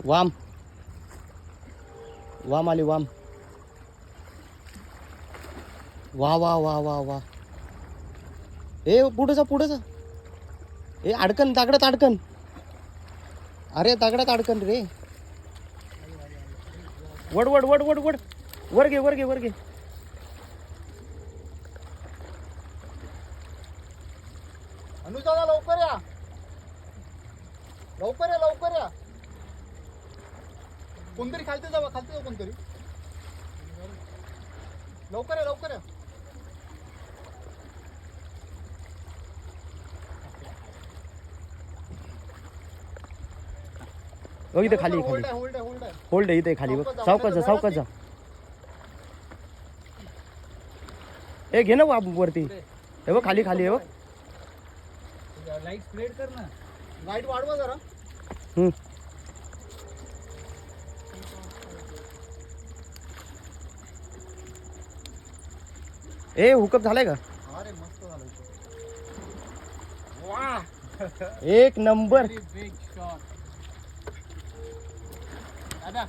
वाम वाम आली वाम. वा वा वा वा वा. ए पुढे जा पुढे जा. ए अडकन दगडात अडकन. अरे दगडात अडकन रे. वड वड वड वड वड. वर घे वर घे वर घे. अनुजा लवकर या. लवकर या लवकर या. कोणतरी खालते जावा खालते जाऊ कोणतरी. लवकर या लवकर या. इथे खाली खाली. होल्ड आहे होल्ड आहे होल्ड आहे. होल्ड आहे इथे खाली. सावकाश जा सावकाश जा. ए घे ना वरती. हे बघ खाली खाली. हे बघ लाईट स्प्रेड कर ना. लाईट वाढवा जरा. ए हुकअप झालाय का? अरे मस्त झालं. वाह एक नंबर. Big shot. दादा